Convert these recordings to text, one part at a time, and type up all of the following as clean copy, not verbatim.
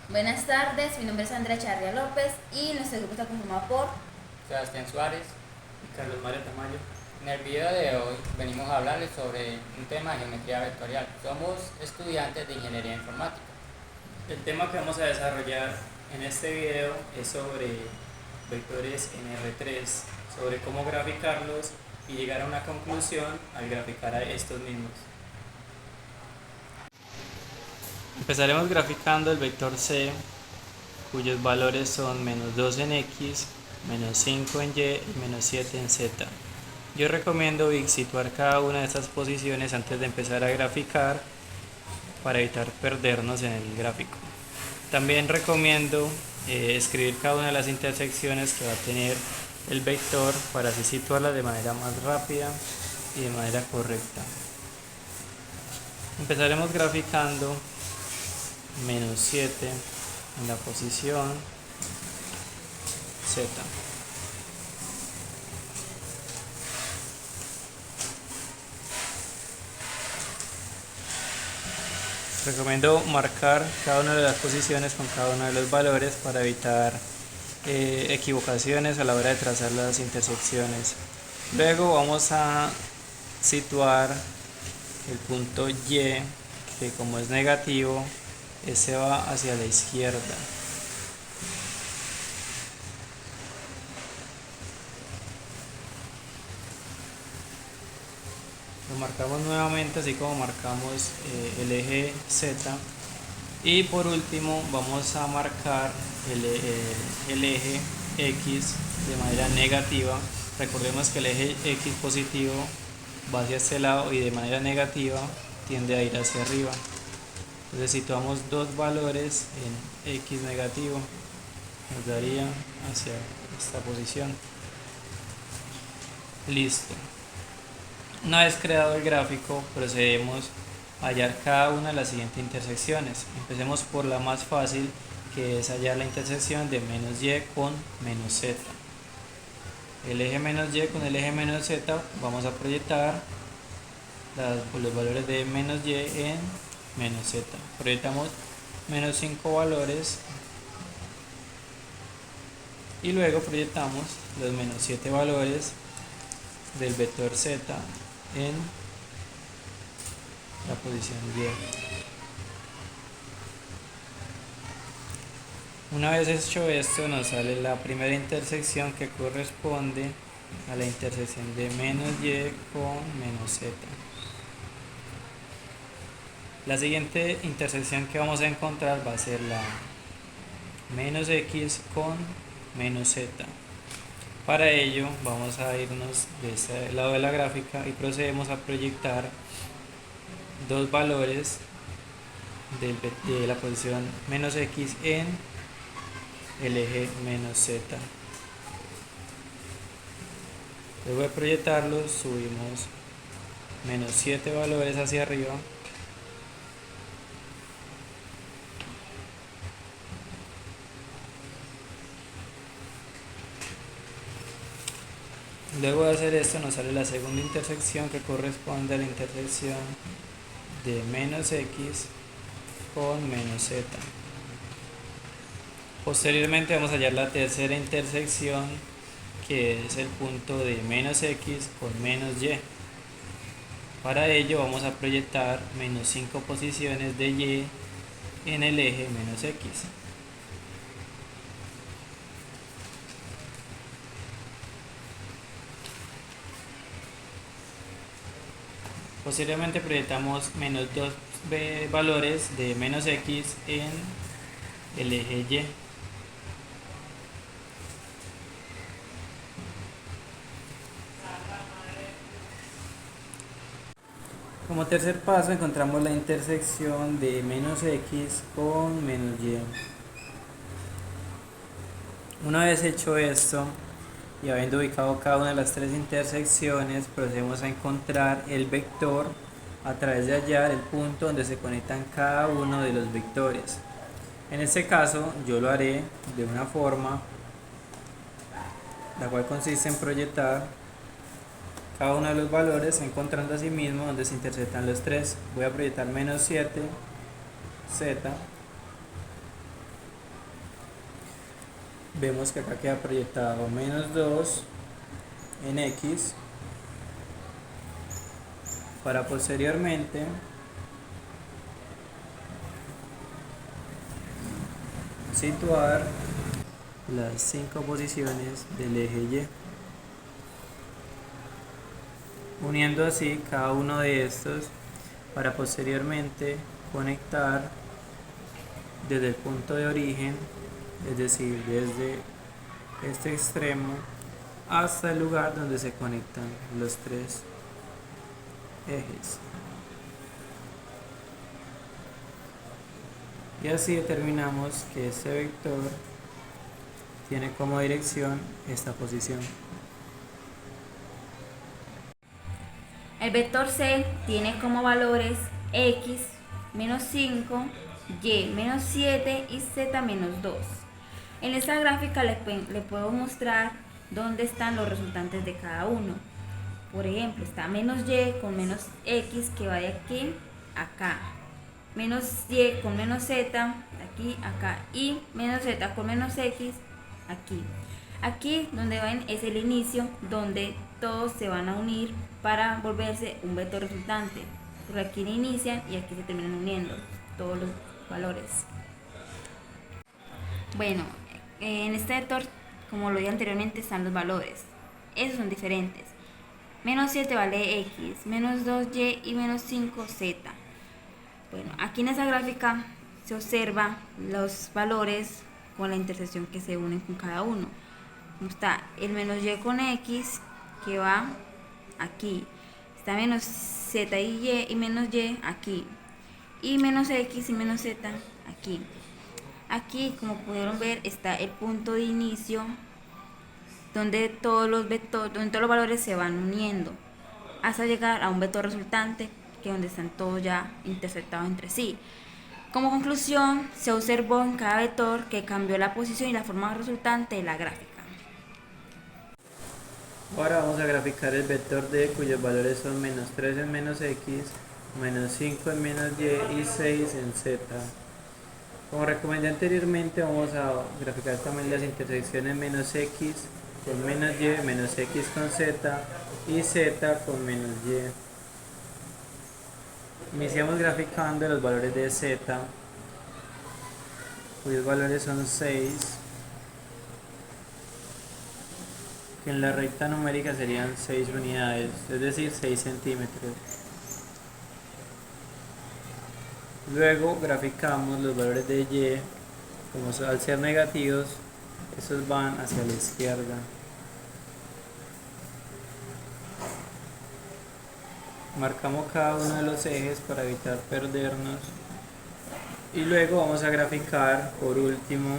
Buenas tardes, mi nombre es Andrea Charria López y nuestro grupo está conformado por... Sebastián Suárez. Y Carlos Mario Tamayo. En el video de hoy venimos a hablarles sobre un tema de geometría vectorial. Somos estudiantes de ingeniería informática. El tema que vamos a desarrollar en este video es sobre vectores en R3, sobre cómo graficarlos y llegar a una conclusión al graficar a estos mismos. Empezaremos graficando el vector C, cuyos valores son -2 en X, -5 en Y y -7 en Z. Yo recomiendo situar cada una de estas posiciones antes de empezar a graficar para evitar perdernos en el gráfico. También recomiendo escribir cada una de las intersecciones que va a tener el vector para así situarla de manera más rápida y de manera correcta. Empezaremos graficando -7 en la posición Z. Recomiendo marcar cada una de las posiciones con cada uno de los valores para evitar equivocaciones a la hora de trazar las intersecciones. Luego vamos a situar el punto Y, que como es negativo, ese va hacia la izquierda. Lo marcamos nuevamente, así como marcamos el eje Z. Y por último vamos a marcar el eje X de manera negativa. Recordemos que el eje X positivo va hacia este lado y de manera negativa tiende a ir hacia arriba. Entonces situamos dos valores en X negativo, nos daría hacia esta posición. Listo. Una vez creado el gráfico, procedemos a hallar cada una de las siguientes intersecciones. Empecemos por la más fácil, que es hallar la intersección de -y con -z. El eje -y con el eje -z vamos a proyectar los valores de -y en -z. Proyectamos -5 valores y luego proyectamos los -7 valores del vector z en la posición Y. Una vez hecho esto, nos sale la primera intersección, que corresponde a la intersección de -y con -z. La siguiente intersección que vamos a encontrar va a ser la -x con -z. Para ello vamos a irnos de este lado de la gráfica y procedemos a proyectar dos valores de la posición -x en el eje -z. Luego de proyectarlos, subimos -7 valores hacia arriba. Luego de hacer esto, nos sale la segunda intersección, que corresponde a la intersección de -x con -z. Posteriormente vamos a hallar la tercera intersección, que es el punto de -x con -y. Para ello vamos a proyectar -5 posiciones de y en el eje -x. Posteriormente proyectamos -2 valores de -x en el eje y. Como tercer paso encontramos la intersección de -x con -y. Una vez hecho esto y habiendo ubicado cada una de las tres intersecciones, procedemos a encontrar el vector a través de hallar el punto donde se conectan cada uno de los vectores. En este caso yo lo haré de una forma, la cual consiste en proyectar cada uno de los valores encontrando así mismo donde se intersectan los tres. Voy a proyectar -7 z vemos que acá queda proyectado menos 2 en X para posteriormente situar las 5 posiciones del eje Y, uniendo así cada uno de estos para posteriormente conectar desde el punto de origen, es decir, desde este extremo hasta el lugar donde se conectan los 3 ejes. Y así determinamos que este vector tiene como dirección esta posición. El vector C tiene como valores X menos 5, Y menos 7 y Z menos 2. En esta gráfica le puedo mostrar dónde están los resultantes de cada uno. Por ejemplo, está menos Y con menos X que va de aquí a acá. Menos Y con menos Z, aquí, acá. Y menos Z con menos X, aquí. Aquí donde ven es el inicio, donde todos se van a unir para volverse un vector resultante. Por aquí inician y aquí se terminan uniendo todos los valores. Bueno, en este vector, como lo dije anteriormente, están los valores. Esos son diferentes. Menos 7 vale X, menos 2Y y menos 5Z. Bueno, aquí en esta gráfica se observa los valores con la intersección que se unen con cada uno. Está el menos Y con X que va aquí. Está menos Z y menos Y aquí. Y menos X y menos Z aquí. Aquí, como pudieron ver, está el punto de inicio donde todos los valores se van uniendo hasta llegar a un vector resultante, que es donde están todos ya intersectados entre sí. Como conclusión, se observó en cada vector que cambió la posición y la forma resultante de la gráfica. Ahora vamos a graficar el vector D, cuyos valores son menos 3 en menos X, menos 5 en menos Y y 6 en Z. Como recomendé anteriormente, vamos a graficar también las intersecciones menos X con menos Y, menos X con Z y Z con menos Y. Iniciamos graficando los valores de Z, cuyos valores son 6, que en la recta numérica serían 6 unidades, es decir, 6 centímetros. Luego graficamos los valores de Y, como al ser negativos, esos van hacia la izquierda. Marcamos cada uno de los ejes para evitar perdernos. Y luego vamos a graficar, por último,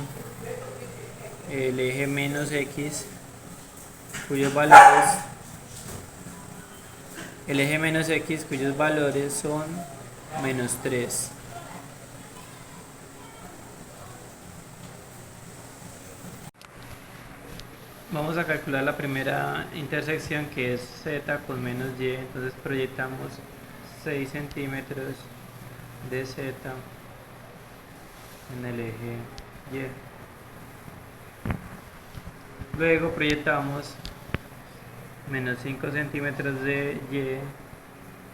el eje menos X, cuyos valores son menos 3. Vamos a calcular la primera intersección, que es Z con menos Y. Entonces proyectamos 6 centímetros de Z en el eje Y. Luego proyectamos menos 5 centímetros de Y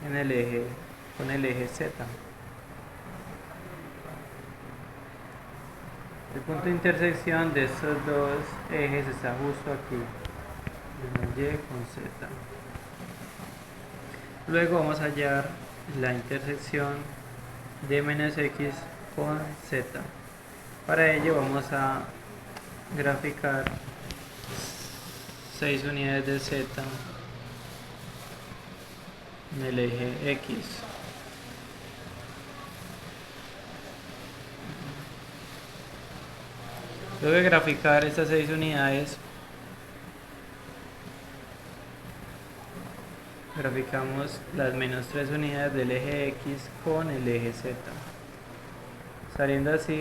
en el eje, con el eje Z. El punto de intersección de estos dos ejes está justo aquí, menos Y con Z. Luego vamos a hallar la intersección de menos X con Z. Para ello vamos a graficar 6 unidades de Z en el eje X. Luego de graficar estas 6 unidades, graficamos las menos 3 unidades del eje X con el eje Z, saliendo así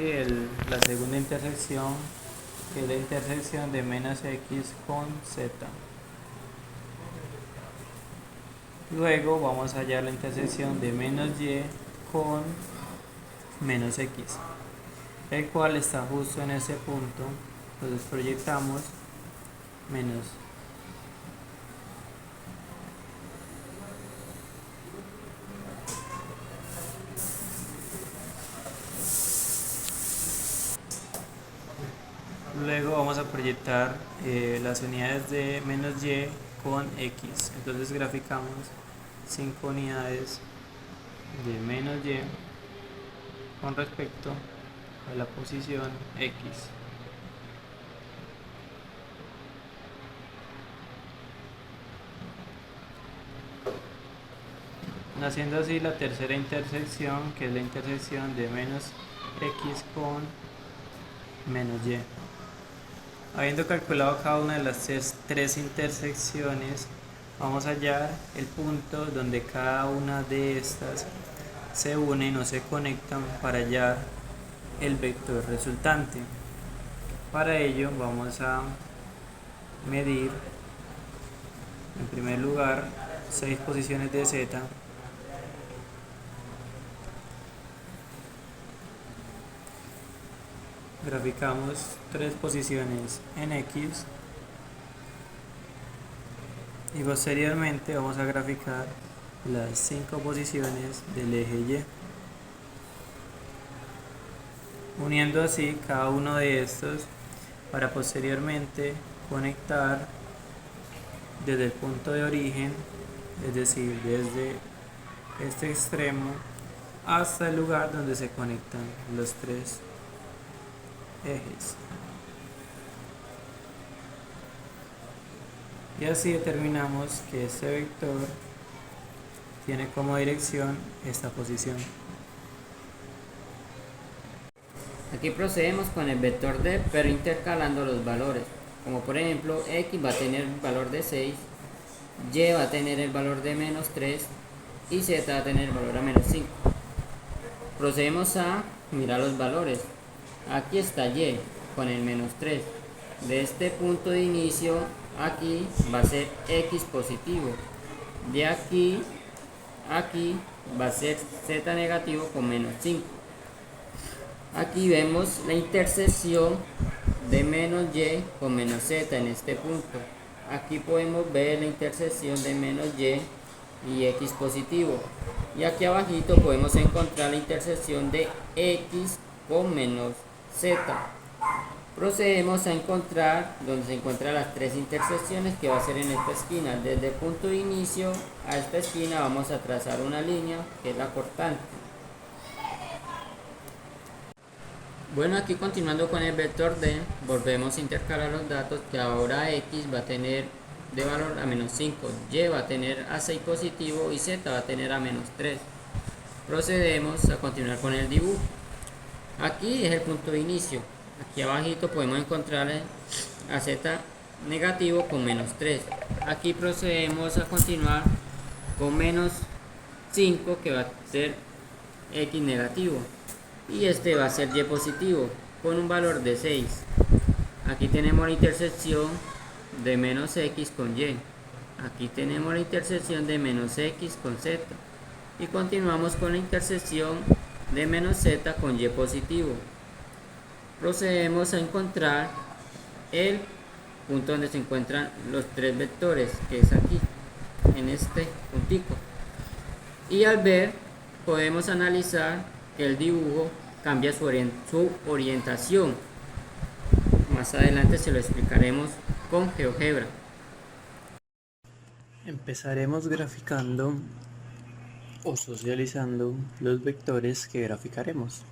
la segunda intersección, que es la intersección de menos X con Z. Luego vamos a hallar la intersección de menos Y con menos X, el cual está justo en ese punto Entonces proyectamos menos luego vamos a proyectar las unidades de menos y con x. Entonces graficamos 5 unidades de menos y con respecto a la posición x. Haciendo así la tercera intersección, que es la intersección de menos x con menos y. Habiendo calculado cada una de las tres intersecciones, vamos a hallar el punto donde cada una de estas se unen o se conectan para hallar el vector resultante. Para ello vamos a medir en primer lugar 6 posiciones de z. Graficamos 3 posiciones en x y posteriormente vamos a graficar las 5 posiciones del eje y, uniendo así cada uno de estos para posteriormente conectar desde el punto de origen, es decir, desde este extremo hasta el lugar donde se conectan los tres ejes. Y así determinamos que este vector tiene como dirección esta posición. Aquí procedemos con el vector d, pero intercalando los valores. Como por ejemplo, x va a tener el valor de 6, y va a tener el valor de menos 3 y z va a tener el valor a menos 5. Procedemos a mirar los valores. Aquí está y con el menos 3. De este punto de inicio, aquí va a ser x positivo. De aquí a aquí va a ser z negativo con menos 5. Aquí vemos la intersección de menos y con menos z en este punto. Aquí podemos ver la intersección de menos y x positivo. Y aquí abajito podemos encontrar la intersección de x con menos z. Procedemos a encontrar donde se encuentran las tres intersecciones, que va a ser en esta esquina. Desde el punto de inicio a esta esquina vamos a trazar una línea que es la cortante. Bueno, aquí continuando con el vector d, volvemos a intercalar los datos, que ahora x va a tener de valor a menos 5, y va a tener a 6 positivo y z va a tener a menos 3. Procedemos a continuar con el dibujo. Aquí es el punto de inicio. Aquí abajito podemos encontrar a z negativo con menos 3. Aquí procedemos a continuar con menos 5, que va a ser x negativo, y este va a ser y positivo con un valor de 6. Aquí tenemos la intersección de menos x con y. Aquí tenemos la intersección de menos x con z. Y continuamos con la intersección de menos z con y positivo. Procedemos a encontrar el punto donde se encuentran los tres vectores, que es aquí, en este puntico. Y al ver, podemos analizar que el dibujo cambia su orientación. Más adelante se lo explicaremos con GeoGebra. Empezaremos graficando o socializando los vectores que graficaremos.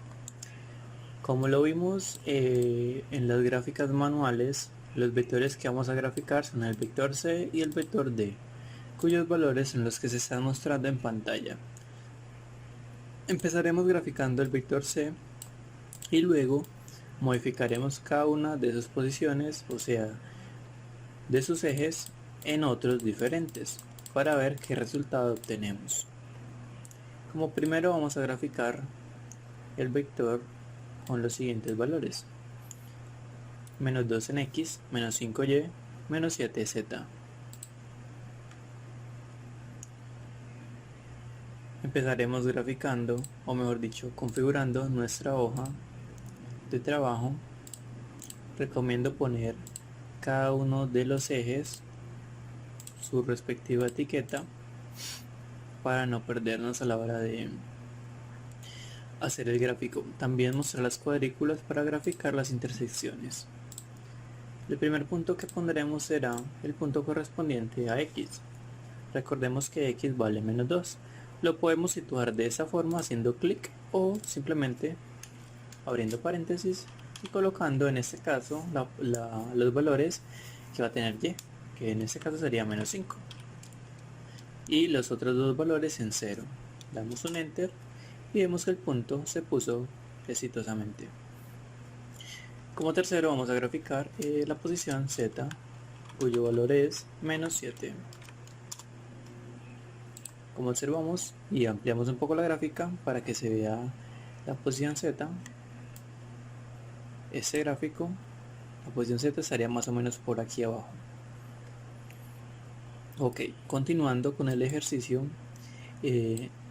Como lo vimos en las gráficas manuales, los vectores que vamos a graficar son el vector C y el vector D, cuyos valores son los que se están mostrando en pantalla. Empezaremos graficando el vector C y luego modificaremos cada una de sus posiciones, o sea, de sus ejes, en otros diferentes, para ver qué resultado obtenemos. Como primero vamos a graficar el vector con los siguientes valores: menos 2 en x, menos 5y, menos 7z. Empezaremos graficando, o mejor dicho, configurando nuestra hoja de trabajo recomiendo poner cada uno de los ejes su respectiva etiqueta para no perdernos a la hora de hacer el gráfico. También mostrar las cuadrículas para graficar las intersecciones. El primer punto que pondremos será el punto correspondiente a x. Recordemos que x vale menos 2. Lo podemos situar de esa forma haciendo clic o simplemente abriendo paréntesis y colocando en este caso los valores que va a tener y, que en este caso sería menos 5, y los otros dos valores en 0. Damos un enter y vemos que el punto se puso exitosamente. Como tercero vamos a graficar la posición z, cuyo valor es menos 7. Como observamos y ampliamos un poco la gráfica para que se vea la posición z, este gráfico, la posición z estaría más o menos por aquí abajo. Ok, continuando con el ejercicio,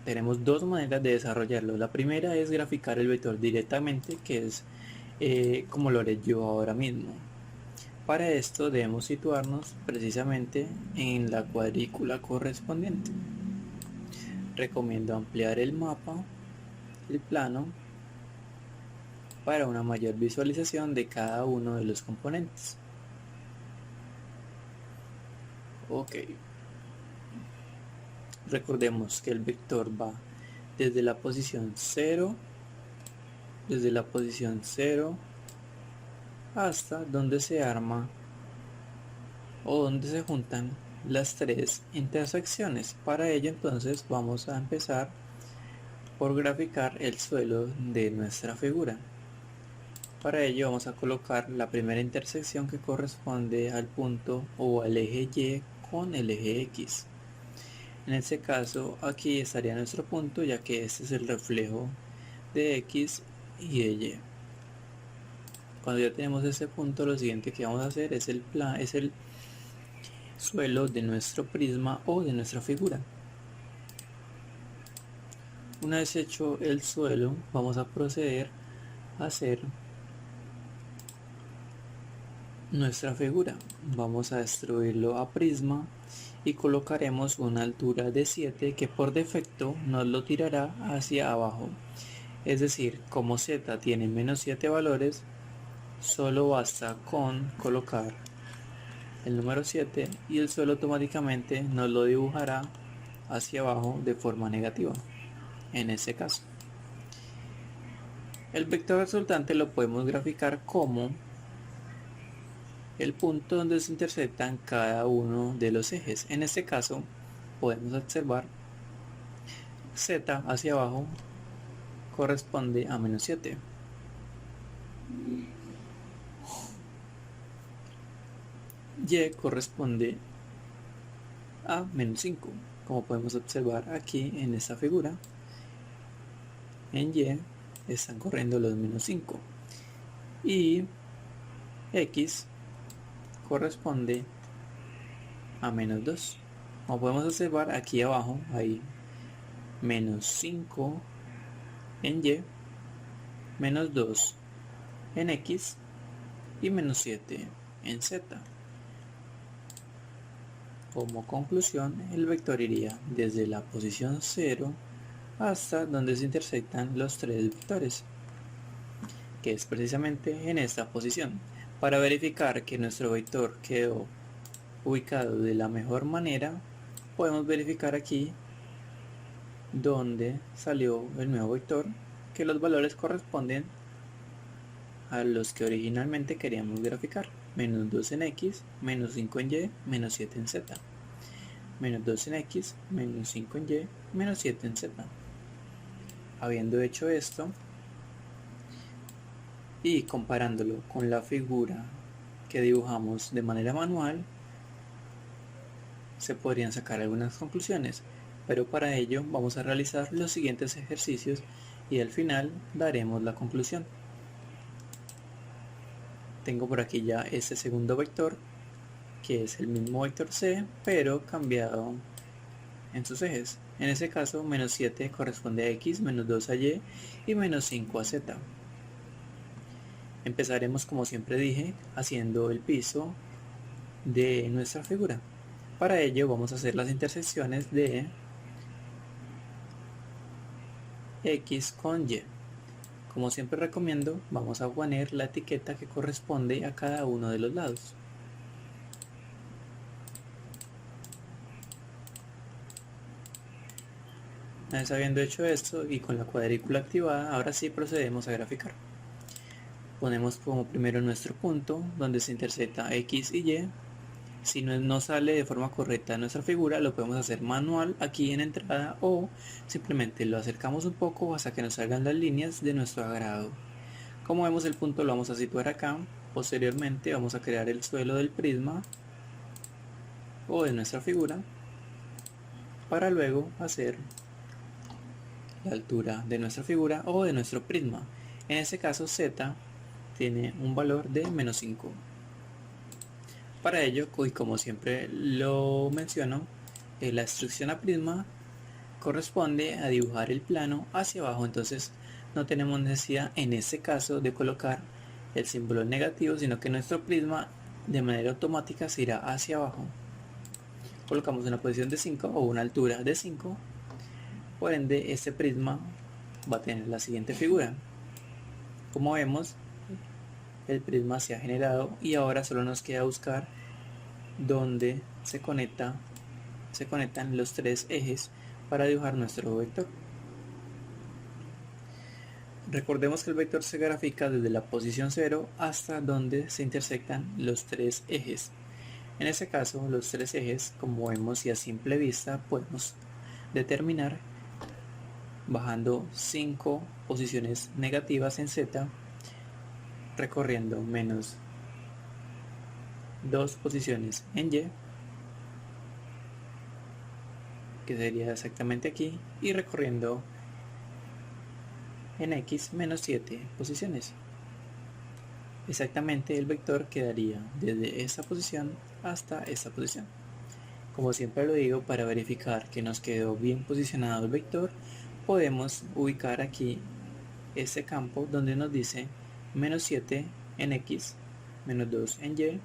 tenemos dos maneras de desarrollarlo. La primera es graficar el vector directamente, que es como lo haré yo ahora mismo. Para esto debemos situarnos precisamente en la cuadrícula correspondiente. Recomiendo ampliar el mapa, el plano, para una mayor visualización de cada uno de los componentes. Ok. Recordemos que el vector va desde la posición 0, hasta donde se arma o donde se juntan las tres intersecciones. Para ello entonces vamos a empezar por graficar el suelo de nuestra figura. Para ello vamos a colocar la primera intersección que corresponde al punto o al eje Y con el eje X. En este caso aquí estaría nuestro punto, ya que este es el reflejo de X y de Y. Cuando ya tenemos este punto, lo siguiente que vamos a hacer es el suelo de nuestro prisma o de nuestra figura. Una vez hecho el suelo, vamos a proceder a hacer nuestra figura. Vamos a distribuirlo a prisma y colocaremos una altura de 7 que por defecto nos lo tirará hacia abajo. Es decir, como z tiene menos 7 valores, solo basta con colocar el número 7 y el suelo automáticamente nos lo dibujará hacia abajo de forma negativa. En este caso, el vector resultante lo podemos graficar como el punto donde se intersectan cada uno de los ejes. En este caso podemos observar z hacia abajo corresponde a menos 7. Y corresponde a menos 5. Como podemos observar aquí en esta figura, en Y están corriendo los menos 5 y X corresponde a menos 2. Como podemos observar aquí abajo hay menos 5 en Y, menos 2 en X y menos 7 en Z. Como conclusión, el vector iría desde la posición 0 hasta donde se intersectan los tres vectores, que es precisamente en esta posición. Para verificar que nuestro vector quedó ubicado de la mejor manera, podemos verificar aquí donde salió el nuevo vector, que los valores corresponden a los que originalmente queríamos graficar: menos 2 en X, menos 5 en Y, menos 7 en Z. Menos 2 en X, menos 5 en Y, menos 7 en Z. Habiendo hecho esto y comparándolo con la figura que dibujamos de manera manual, se podrían sacar algunas conclusiones, pero para ello vamos a realizar los siguientes ejercicios y al final daremos la conclusión. Tengo por aquí ya este segundo vector, que es el mismo vector C, pero cambiado en sus ejes. En este caso, menos 7 corresponde a X, menos 2 a Y y menos 5 a Z. Empezaremos, como siempre dije, haciendo el piso de nuestra figura. Para ello vamos a hacer las intersecciones de X con Y. Como siempre recomiendo, vamos a poner la etiqueta que corresponde a cada uno de los lados. Una vez habiendo hecho esto y con la cuadrícula activada, ahora sí procedemos a graficar. Ponemos como primero nuestro punto donde se intersecta X y Y. Si no sale de forma correcta nuestra figura, lo podemos hacer manual aquí en entrada, o simplemente lo acercamos un poco hasta que nos salgan las líneas de nuestro agrado. Como vemos, el punto lo vamos a situar acá. Posteriormente vamos a crear el suelo del prisma o de nuestra figura, para luego hacer la altura de nuestra figura o de nuestro prisma. En este caso Z tiene un valor de menos 5. Para ello, y como siempre lo menciono, la instrucción a prisma corresponde a dibujar el plano hacia abajo. Entonces no tenemos necesidad en este caso de colocar el símbolo negativo, sino que nuestro prisma de manera automática se irá hacia abajo. Colocamos una posición de 5 o una altura de 5. Por ende, este prisma va a tener la siguiente figura. Como vemos, el prisma se ha generado y ahora solo nos queda buscar dónde se conectan los tres ejes para dibujar nuestro vector. Recordemos que el vector se grafica desde la posición 0 hasta donde se intersectan los tres ejes. En este caso, los tres ejes, como vemos y a simple vista, podemos determinar bajando 5 posiciones negativas en Z, recorriendo menos 2 posiciones en Y, que sería exactamente aquí, y recorriendo en X menos 7 posiciones. Exactamente el vector quedaría desde esta posición hasta esta posición. Como siempre lo digo, para verificar que nos quedó bien posicionado el vector, podemos ubicar aquí este campo donde nos dice menos 7 en X, menos 2 en Y,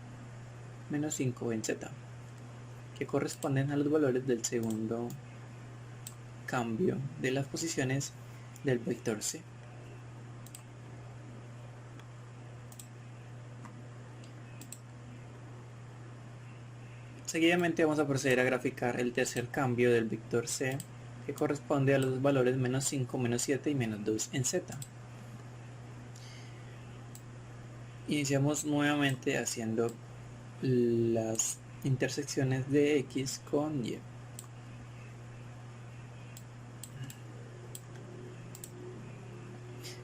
menos 5 en Z, que corresponden a los valores del segundo cambio de las posiciones del vector C. Seguidamente vamos a proceder a graficar el tercer cambio del vector C, que corresponde a los valores menos 5, menos 7 y menos 2 en Z. Iniciamos nuevamente haciendo las intersecciones de X con Y.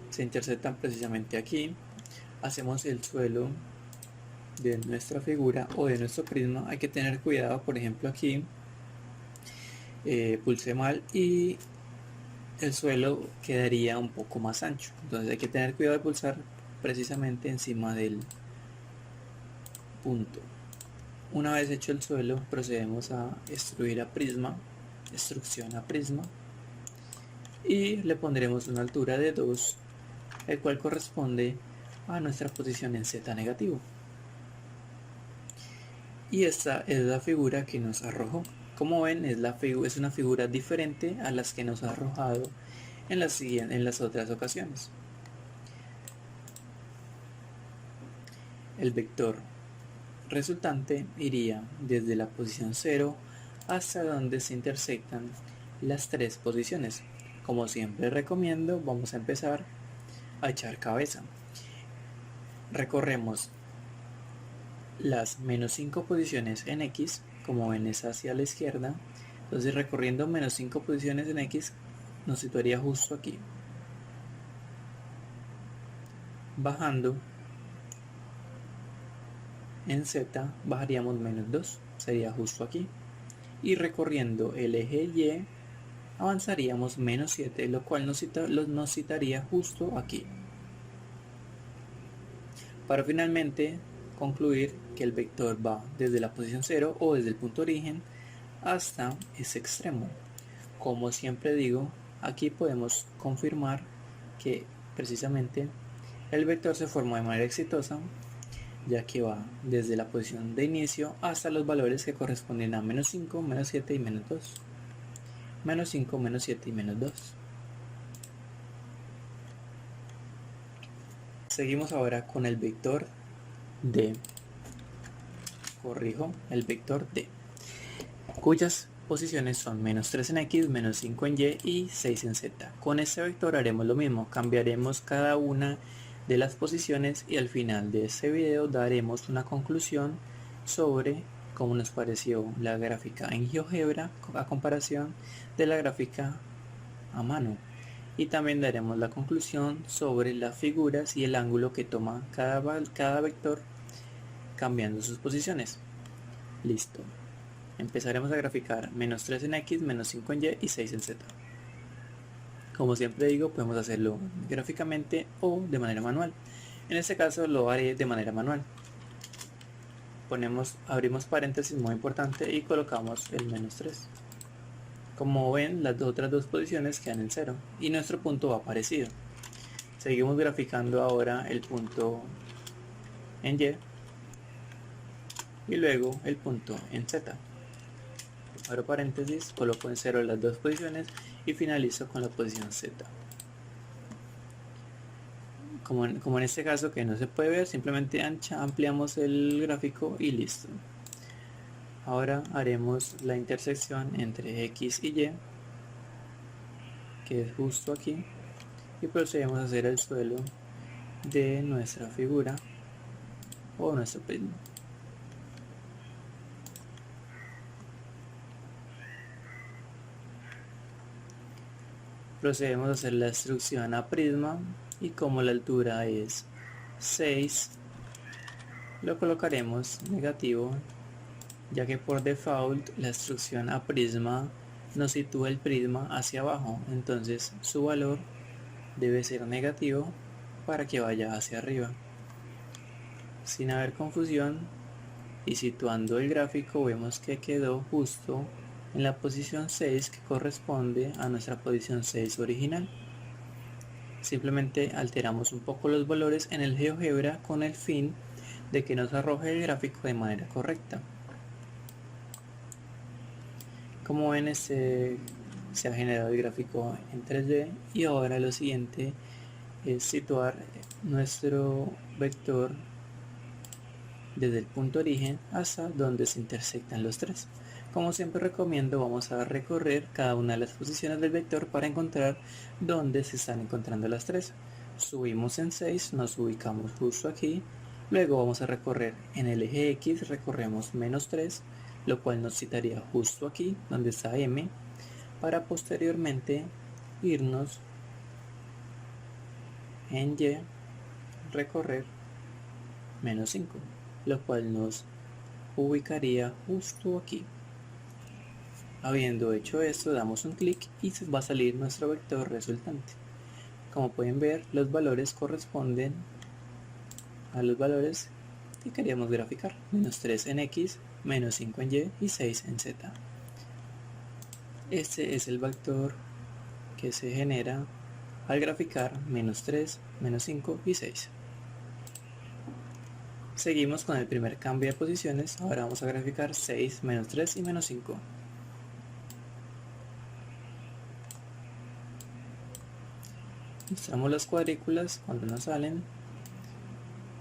Se intersectan precisamente aquí. Hacemos el suelo de nuestra figura o de nuestro prisma. Hay que tener cuidado, por ejemplo aquí pulsé mal y el suelo quedaría un poco más ancho, entonces hay que tener cuidado de pulsar precisamente encima del punto. Una vez hecho el suelo, procedemos a extruir a prisma, extrusión a prisma, y le pondremos una altura de 2, el cual corresponde a nuestra posición en Z negativo. Y esta es la figura que nos arrojó. Como ven, es una figura diferente a las que nos ha arrojado en las otras ocasiones. El vector resultante iría desde la posición 0 hasta donde se intersectan las tres posiciones. Como siempre recomiendo, vamos a empezar a echar cabeza. Recorremos las menos 5 posiciones en X, como ven es hacia la izquierda, entonces recorriendo menos 5 posiciones en X nos situaría justo aquí. Bajando en Z bajaríamos menos 2, sería justo aquí, y recorriendo el eje Y avanzaríamos menos 7, lo cual nos citaría justo aquí, para finalmente concluir que el vector va desde la posición 0 o desde el punto origen hasta ese extremo. Como siempre digo, aquí podemos confirmar que precisamente El vector se formó de manera exitosa, ya que va desde la posición de inicio hasta los valores que corresponden a menos 5, menos 7 y menos 2. Menos 5, menos 7 y menos 2. Seguimos ahora con el vector D. Corrijo, el vector D, cuyas posiciones son menos 3 en X, menos 5 en Y y 6 en Z. Con este vector haremos lo mismo, cambiaremos cada una de las posiciones y al final de este video daremos una conclusión sobre cómo nos pareció la gráfica en GeoGebra a comparación de la gráfica a mano. Y también daremos la conclusión sobre las figuras y el ángulo que toma cada vector cambiando sus posiciones. Listo. Empezaremos a graficar menos 3 en X, menos 5 en Y y 6 en Z. Como siempre digo, podemos hacerlo gráficamente o de manera manual. En este caso lo haré de manera manual. Abrimos paréntesis, muy importante, y colocamos el menos 3. Como ven, las otras dos posiciones quedan en 0 y nuestro punto va aparecido. Seguimos graficando ahora el punto en Y y luego el punto en Z. Abro paréntesis, coloco en 0 las dos posiciones y finalizo con la posición Z. Como en este caso que no se puede ver, simplemente ampliamos el gráfico y listo. Ahora haremos la intersección entre X y Y, que es justo aquí, y procedemos a hacer el suelo de nuestra figura o nuestro prisma. Procedemos a hacer la extrusión a prisma y como la altura es 6, lo colocaremos negativo, ya que por default la extrusión a prisma nos sitúa el prisma hacia abajo, entonces su valor debe ser negativo para que vaya hacia arriba. Sin haber confusión y situando el gráfico, vemos que quedó justo en la posición 6, que corresponde a nuestra posición 6 original. Simplemente alteramos un poco los valores en el GeoGebra con el fin de que nos arroje el gráfico de manera correcta. Como ven, se ha generado el gráfico en 3D y ahora lo siguiente es situar nuestro vector desde el punto origen hasta donde se intersectan los tres. Como siempre recomiendo, vamos a recorrer cada una de las posiciones del vector para encontrar dónde se están encontrando las tres. Subimos en 6, nos ubicamos justo aquí, luego vamos a recorrer en el eje X, recorremos menos 3, lo cual nos citaría justo aquí donde está M, para posteriormente irnos en Y, recorrer menos 5, lo cual nos ubicaría justo aquí. Habiendo hecho esto, damos un clic y va a salir nuestro vector resultante. Como pueden ver, los valores corresponden a los valores que queríamos graficar: menos 3 en X, menos 5 en Y y 6 en Z. Este es el vector que se genera al graficar menos 3, menos 5 y 6. Seguimos con el primer cambio de posiciones. Ahora vamos a graficar 6, menos 3 y menos 5. Mostramos las cuadrículas cuando nos salen.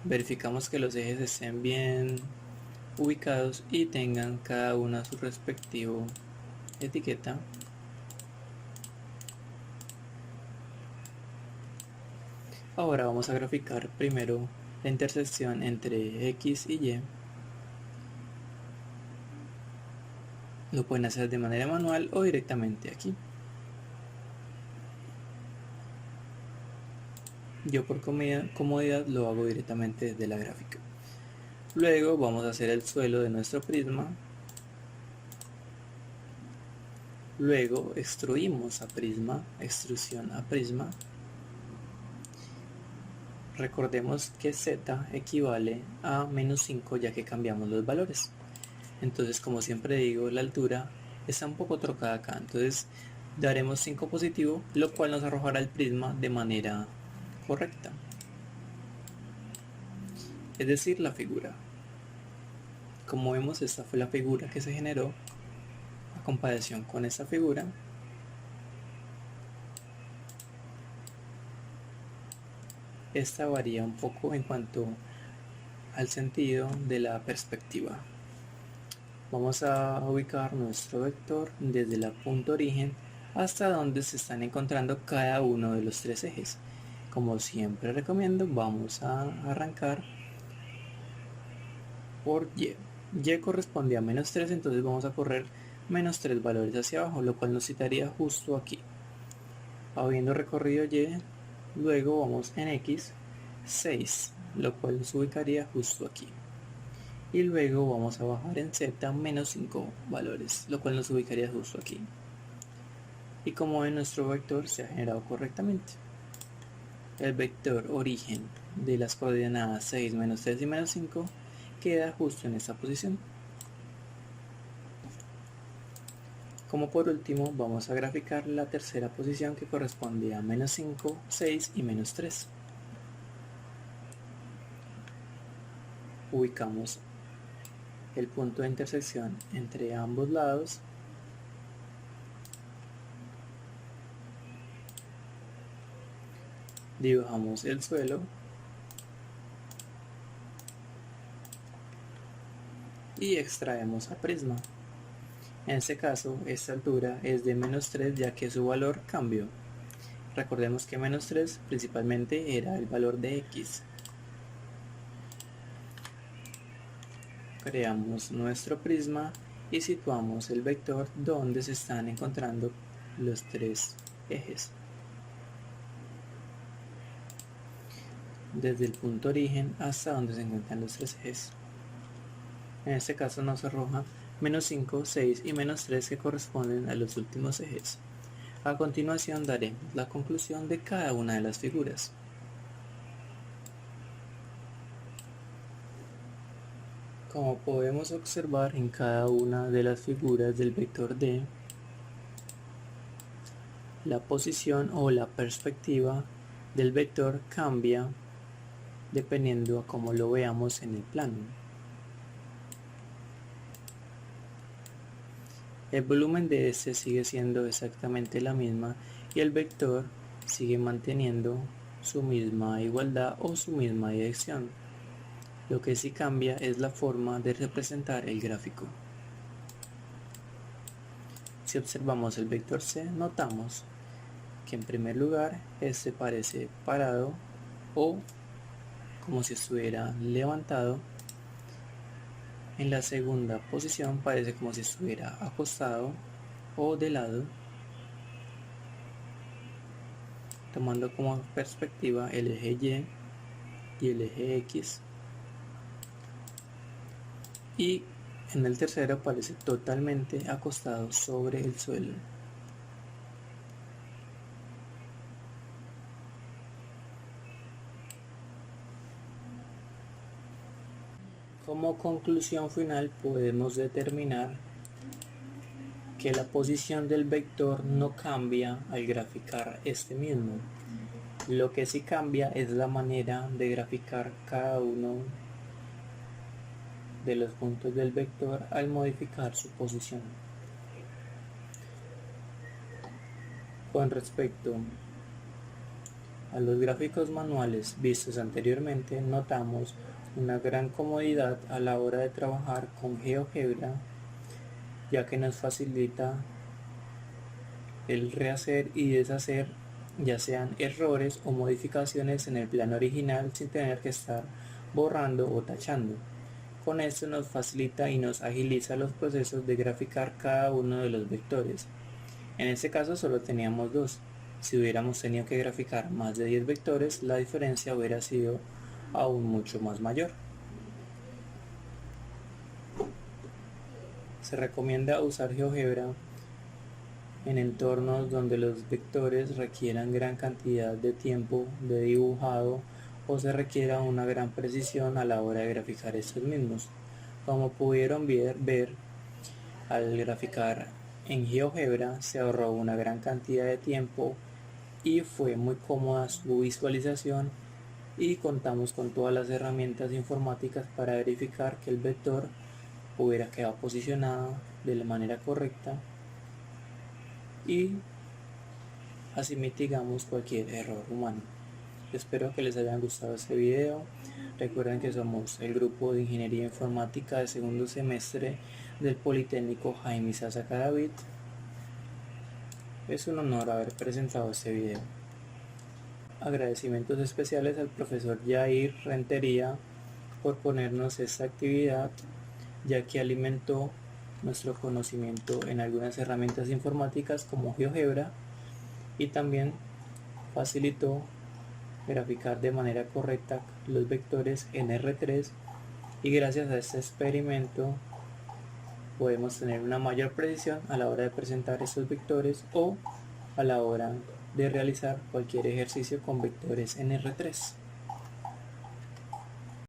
Verificamos que los ejes estén bien ubicados y tengan cada una su respectivo etiqueta. Ahora vamos a graficar primero la intersección entre X y Y. Lo pueden hacer de manera manual o directamente aquí. Yo por comodidad lo hago directamente desde la gráfica. Luego vamos a hacer el suelo de nuestro prisma. Luego extruimos a prisma, extrusión a prisma. Recordemos que Z equivale a menos 5 ya que cambiamos los valores. Entonces, como siempre digo, la altura está un poco trocada acá. Entonces daremos 5 positivo, lo cual nos arrojará el prisma de manera correcta. es decir, la figura. Como vemos, esta fue la figura que se generó a comparación con esta figura. Esta varía un poco en cuanto al sentido de la perspectiva. Vamos a ubicar nuestro vector desde la punto origen hasta donde se están encontrando cada uno de los tres ejes. Como siempre recomiendo, vamos a arrancar por Y. Y corresponde a -3, entonces vamos a correr -3 valores hacia abajo, lo cual nos citaría justo aquí. Habiendo recorrido Y, luego vamos en X 6, lo cual nos ubicaría justo aquí. Y luego vamos a bajar en Z -5 valores, lo cual nos ubicaría justo aquí. Y como ven, nuestro vector se ha generado correctamente. El vector origen de las coordenadas 6, -3 y -5 queda justo en esta posición. Como por último, vamos a graficar la tercera posición, que corresponde a -5, 6 y -3. Ubicamos el punto de intersección entre ambos lados dibujamos el suelo y extraemos a prisma. En este caso, esta altura es de -3, ya que su valor cambió. Recordemos que -3 principalmente era el valor de X. Creamos nuestro prisma y situamos el vector donde se están encontrando los tres ejes. Desde el punto origen hasta donde se encuentran los tres ejes. En este caso nos arroja -5, 6 y -3, que corresponden a los últimos ejes. A continuación daremos la conclusión de cada una de las figuras. Como podemos observar, en cada una de las figuras del vector D, la posición o la perspectiva del vector cambia dependiendo a cómo lo veamos en el plano. El volumen de este sigue siendo exactamente la misma y el vector sigue manteniendo su misma igualdad o su misma dirección. Lo que sí cambia es la forma de representar el gráfico. Si observamos el vector C, notamos que en primer lugar este parece parado o como si estuviera levantado. En la segunda posición parece como si estuviera acostado o de lado, tomando como perspectiva el eje Y y el eje X. Y en el tercero parece totalmente acostado sobre el suelo. Como conclusión final podemos determinar que la posición del vector no cambia al graficar este mismo. Lo que sí cambia es la manera de graficar cada uno de los puntos del vector al modificar su posición. Con respecto a los gráficos manuales vistos anteriormente, notamos una gran comodidad a la hora de trabajar con GeoGebra, ya que nos facilita el rehacer y deshacer ya sean errores o modificaciones en el plano original sin tener que estar borrando o tachando. Con esto nos facilita y nos agiliza los procesos de graficar cada uno de los vectores. En este caso solo teníamos dos. Si hubiéramos tenido que graficar más de 10 vectores, la diferencia hubiera sido aún mucho más mayor. Se recomienda usar GeoGebra en entornos donde los vectores requieran gran cantidad de tiempo de dibujado o se requiera una gran precisión a la hora de graficar estos mismos. Como pudieron ver, al graficar en GeoGebra se ahorró una gran cantidad de tiempo y fue muy cómoda su visualización y contamos con todas las herramientas informáticas para verificar que el vector hubiera quedado posicionado de la manera correcta y así mitigamos cualquier error humano. Espero que les haya gustado este video. Recuerden que somos el grupo de Ingeniería Informática de segundo semestre del Politécnico Jaime Isaza Cadavid. Es un honor haber presentado este video. Agradecimientos especiales al profesor Jair Rentería por ponernos esta actividad, ya que alimentó nuestro conocimiento en algunas herramientas informáticas como GeoGebra y también facilitó graficar de manera correcta los vectores en R3, y gracias a este experimento podemos tener una mayor precisión a la hora de presentar estos vectores o a la hora de realizar cualquier ejercicio con vectores en R3.